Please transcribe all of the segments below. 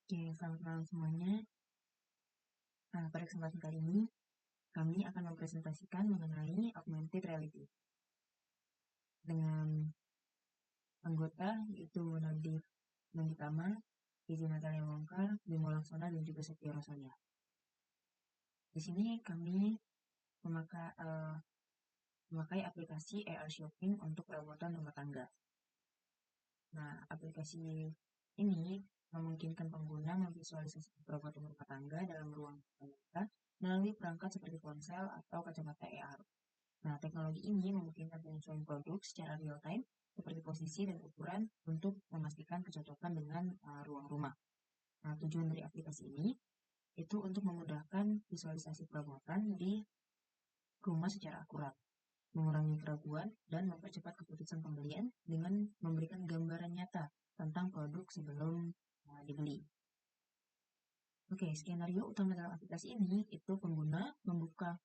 Oke, selamat malam semuanya. Pada kesempatan kali ini, kami akan mempresentasikan mengenai augmented reality dengan anggota yaitu Nadif Nanditama, Izzy Natalia Wongkar, Bimo Laksana, dan juga Setia Rosalia. Di sini kami memakai aplikasi AR Shopping untuk perabotan rumah tangga. Nah, aplikasi ini memungkinkan pengguna memvisualisasi perabotan rumah tangga dalam ruang terbuka melalui perangkat seperti ponsel atau kacamata AR. Nah, teknologi ini memungkinkan penyesuaian produk secara real time seperti posisi dan ukuran untuk memastikan kecocokan dengan ruang rumah. Nah, tujuan dari aplikasi ini itu untuk memudahkan visualisasi perabotan di rumah secara akurat, mengurangi keraguan, dan mempercepat keputusan pembelian dengan memberikan gambaran nyata tentang produk sebelum dibeli. Oke, skenario utama dalam aplikasi ini itu pengguna membuka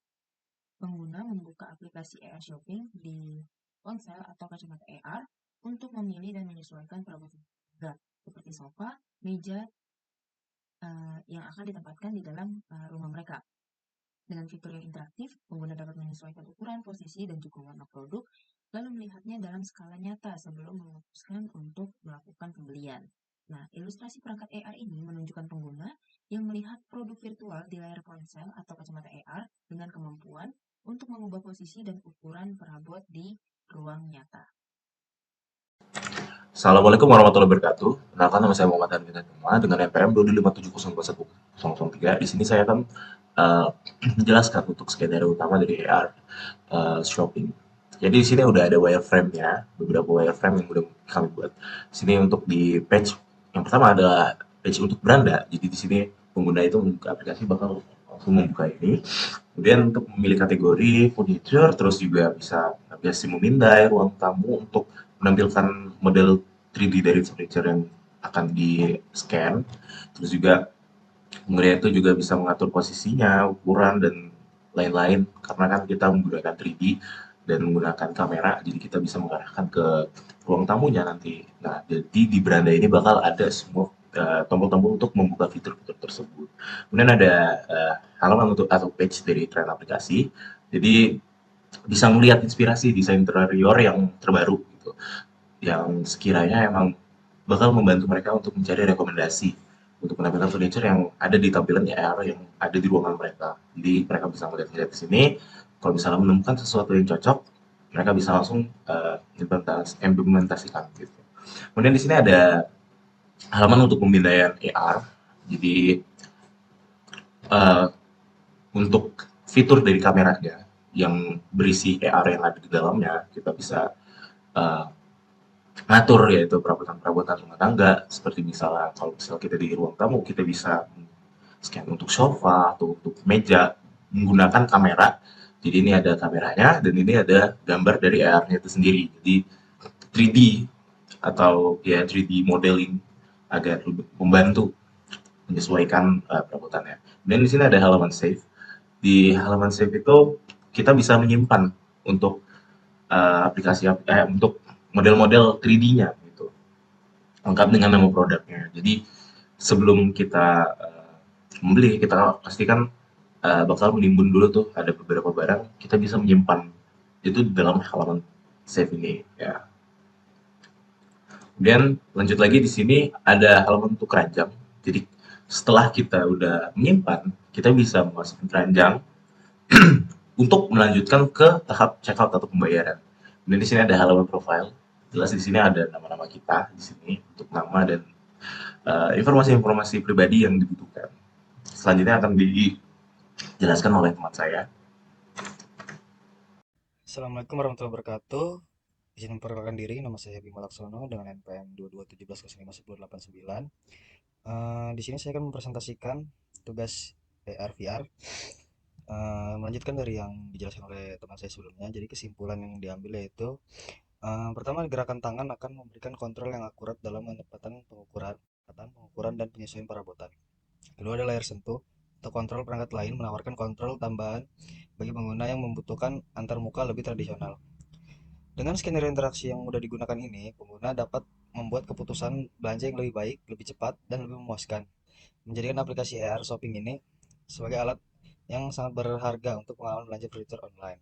aplikasi AR Shopping di ponsel atau kacamata AR untuk memilih dan menyesuaikan perabotan tangga seperti sofa, meja yang akan ditempatkan di dalam rumah mereka. Dengan fitur yang interaktif, pengguna dapat menyesuaikan ukuran, posisi, dan juga warna produk, lalu melihatnya dalam skala nyata sebelum memutuskan untuk melakukan pembelian. Nah, ilustrasi perangkat AR ini menunjukkan pengguna yang melihat produk virtual di layar ponsel atau kacamata AR dengan kemampuan untuk mengubah posisi dan ukuran perabot di ruang nyata. Assalamualaikum warahmatullahi wabarakatuh. Kenalkan, nama saya Muhammad Hanifin Tama dengan NPM 257021003. Di sini saya akan uh, menjelaskan untuk skenario utama dari AR shopping. Jadi di sini udah ada wireframe-nya, beberapa wireframe yang udah kami buat. Di sini untuk di page yang pertama ada page untuk beranda. Jadi di sini pengguna itu membuka aplikasi bakal langsung membuka ini. Kemudian untuk memilih kategori furniture, terus juga bisa navigasi memindai ruang tamu untuk menampilkan model 3D dari furniture yang akan di-scan. Terus juga kemudian itu juga bisa mengatur posisinya, ukuran, dan lain-lain. Karena kan kita menggunakan 3D dan menggunakan kamera, jadi kita bisa mengarahkan ke ruang tamunya nanti. Nah, jadi di beranda ini bakal ada semua tombol-tombol untuk membuka fitur-fitur tersebut. Kemudian ada halaman untuk atau page dari tren aplikasi. Jadi bisa melihat inspirasi desain interior yang terbaru gitu, yang sekiranya emang bakal membantu mereka untuk mencari rekomendasi untuk penampilan furniture yang ada di tampilan AR yang ada di ruangan mereka. Jadi mereka bisa melihat-lihat di sini, kalau misalnya menemukan sesuatu yang cocok, mereka bisa langsung implementasikan gitu. Kemudian di sini ada halaman untuk pemindaian AR. Jadi uh, untuk fitur dari kameranya yang berisi AR yang ada di dalamnya, kita bisa uh, ngatur yaitu perabotan-perabotan rumah tangga seperti misalnya kalau misalnya kita di ruang tamu kita bisa scan untuk sofa atau untuk meja menggunakan kamera. Jadi ini ada kameranya dan ini ada gambar dari AR-nya itu sendiri. Jadi 3D atau ya 3D modeling agar membantu menyesuaikan perabotannya. Dan di sini ada halaman save. Di halaman save itu kita bisa menyimpan untuk untuk model-model 3D-nya gitu, lengkap dengan nama produknya. Jadi sebelum kita membeli, kita pastikan bakal menimbun dulu tuh ada beberapa barang, kita bisa menyimpan itu di dalam halaman save ini ya. Kemudian lanjut lagi di sini ada halaman untuk keranjang. Jadi setelah kita udah menyimpan, kita bisa memasukkan keranjang untuk melanjutkan ke tahap checkout atau pembayaran. Dan di sini ada halaman profile. Jelas di sini ada nama-nama kita di sini untuk nama dan informasi-informasi pribadi yang dibutuhkan. Selanjutnya akan dijelaskan oleh teman saya. Assalamualaikum warahmatullahi wabarakatuh. Izin memperkenalkan diri, nama saya Bima Laksono dengan NPM 22711051089. Di sini saya akan mempresentasikan tugas AR VR. Melanjutkan dari yang dijelaskan oleh teman saya sebelumnya. Jadi kesimpulan yang diambil yaitu pertama, gerakan tangan akan memberikan kontrol yang akurat dalam pengukuran dan penyesuaian perabotan. Kedua, ada layar sentuh atau kontrol perangkat lain menawarkan kontrol tambahan bagi pengguna yang membutuhkan antar muka lebih tradisional. Dengan skenario interaksi yang mudah digunakan ini, pengguna dapat membuat keputusan belanja yang lebih baik, lebih cepat, dan lebih memuaskan. menjadikan aplikasi AR Shopping ini sebagai alat yang sangat berharga untuk pengalaman belanja furniture online.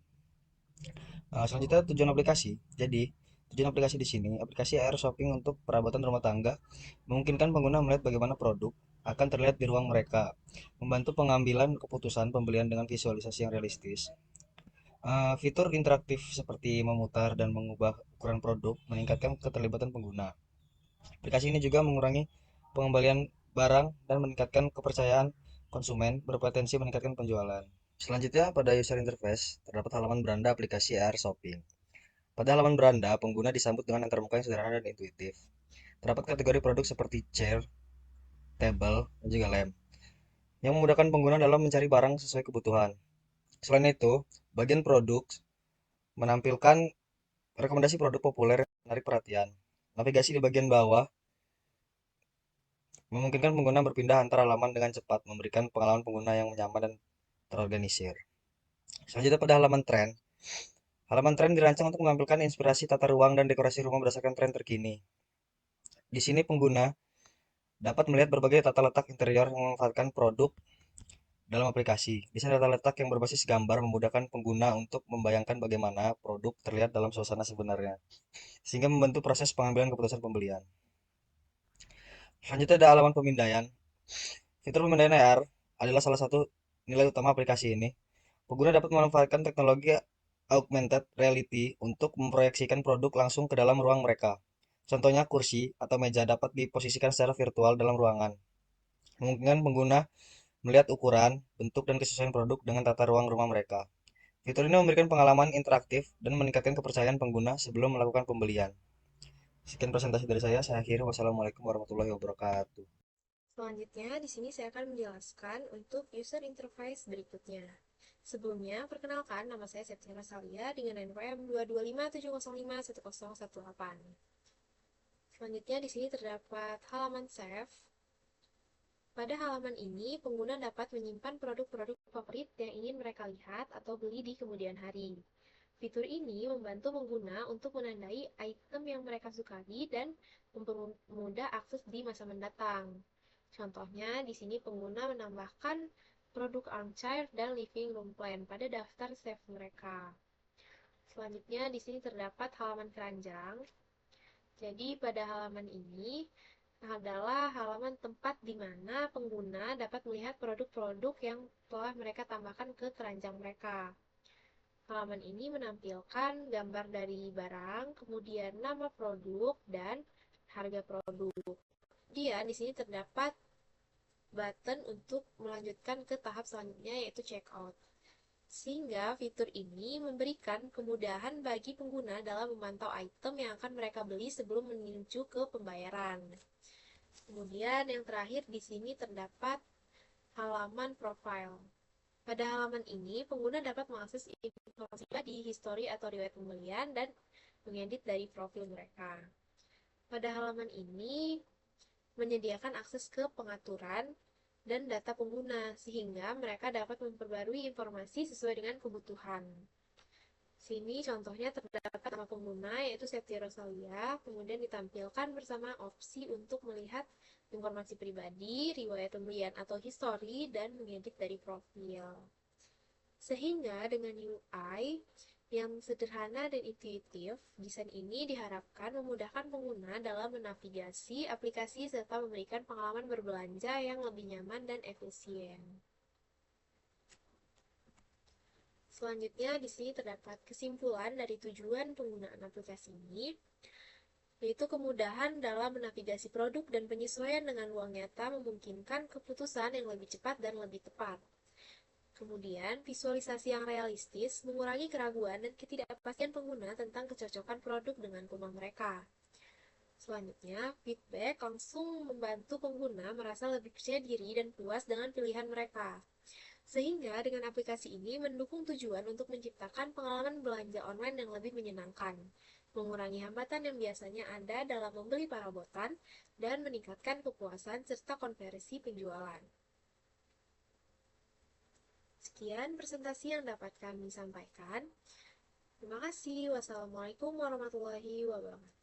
Selanjutnya tujuan aplikasi. Jadi, tujuan aplikasi di sini, aplikasi AR Shopping untuk perabotan rumah tangga memungkinkan pengguna melihat bagaimana produk akan terlihat di ruang mereka, membantu pengambilan keputusan pembelian dengan visualisasi yang realistis. Fitur interaktif seperti memutar dan mengubah ukuran produk meningkatkan keterlibatan pengguna. Aplikasi ini juga mengurangi pengembalian barang dan meningkatkan kepercayaan konsumen, berpotensi meningkatkan penjualan. Selanjutnya, pada user interface, terdapat halaman beranda aplikasi AR Shopping. Pada halaman beranda, pengguna disambut dengan antar muka yang sederhana dan intuitif. Terdapat kategori produk seperti chair, table, dan juga lamp, yang memudahkan pengguna dalam mencari barang sesuai kebutuhan. Selain itu, bagian produk menampilkan rekomendasi produk populer yang menarik perhatian. Navigasi di bagian bawah memungkinkan pengguna berpindah antar halaman dengan cepat, memberikan pengalaman pengguna yang nyaman dan terorganisir. Selanjutnya pada halaman tren. Halaman tren dirancang untuk menampilkan inspirasi tata ruang dan dekorasi rumah berdasarkan tren terkini. Di sini pengguna dapat melihat berbagai tata letak interior yang memanfaatkan produk dalam aplikasi. Desain tata letak yang berbasis gambar memudahkan pengguna untuk membayangkan bagaimana produk terlihat dalam suasana sebenarnya, sehingga membantu proses pengambilan keputusan pembelian. Selanjutnya ada halaman pemindaian. Fitur pemindaian AR adalah salah satu nilai utama aplikasi ini. Pengguna dapat memanfaatkan teknologi augmented reality untuk memproyeksikan produk langsung ke dalam ruang mereka. Contohnya kursi atau meja dapat diposisikan secara virtual dalam ruangan, memungkinkan pengguna melihat ukuran, bentuk, dan kesesuaian produk dengan tata ruang rumah mereka. Fitur ini memberikan pengalaman interaktif dan meningkatkan kepercayaan pengguna sebelum melakukan pembelian. Sekian presentasi dari saya akhiri. Wassalamualaikum warahmatullahi wabarakatuh. Selanjutnya, di sini saya akan menjelaskan untuk user interface berikutnya. Sebelumnya, perkenalkan nama saya Septia Rosalia dengan NPM 22570510018. Selanjutnya, di sini terdapat halaman save. Pada halaman ini, pengguna dapat menyimpan produk-produk favorit yang ingin mereka lihat atau beli di kemudian hari. Fitur ini membantu pengguna untuk menandai item yang mereka sukai dan mempermudah akses di masa mendatang. Contohnya, di sini pengguna menambahkan produk armchair dan living room plan pada daftar save mereka. Selanjutnya, di sini terdapat halaman keranjang. Jadi, pada halaman ini adalah halaman tempat di mana pengguna dapat melihat produk-produk yang telah mereka tambahkan ke keranjang mereka. Halaman ini menampilkan gambar dari barang, kemudian nama produk, dan harga produk. Kemudian di sini terdapat button untuk melanjutkan ke tahap selanjutnya yaitu checkout. Sehingga fitur ini memberikan kemudahan bagi pengguna dalam memantau item yang akan mereka beli sebelum menuju ke pembayaran. Kemudian yang terakhir di sini terdapat halaman profile. Pada halaman ini, pengguna dapat mengakses informasi pribadi, histori atau riwayat pembelian, dan mengedit dari profil mereka. Pada halaman ini, menyediakan akses ke pengaturan dan data pengguna, sehingga mereka dapat memperbarui informasi sesuai dengan kebutuhan. Sini contohnya terdapat nama pengguna yaitu Septia Rosalia, kemudian ditampilkan bersama opsi untuk melihat informasi pribadi, riwayat pembelian atau histori, dan mengedit dari profil. Sehingga dengan UI yang sederhana dan intuitif, desain ini diharapkan memudahkan pengguna dalam menavigasi aplikasi serta memberikan pengalaman berbelanja yang lebih nyaman dan efisien. Selanjutnya, di sini terdapat kesimpulan dari tujuan penggunaan aplikasi ini, yaitu kemudahan dalam menavigasi produk dan penyesuaian dengan ruang nyata memungkinkan keputusan yang lebih cepat dan lebih tepat. Kemudian, visualisasi yang realistis mengurangi keraguan dan ketidakpastian pengguna tentang kecocokan produk dengan rumah mereka. Selanjutnya, feedback langsung membantu pengguna merasa lebih percaya diri dan puas dengan pilihan mereka. Sehingga dengan aplikasi ini mendukung tujuan untuk menciptakan pengalaman belanja online yang lebih menyenangkan, mengurangi hambatan yang biasanya ada dalam membeli perabotan, dan meningkatkan kepuasan serta konversi penjualan. Sekian presentasi yang dapat kami sampaikan. Terima kasih. Wassalamualaikum warahmatullahi wabarakatuh.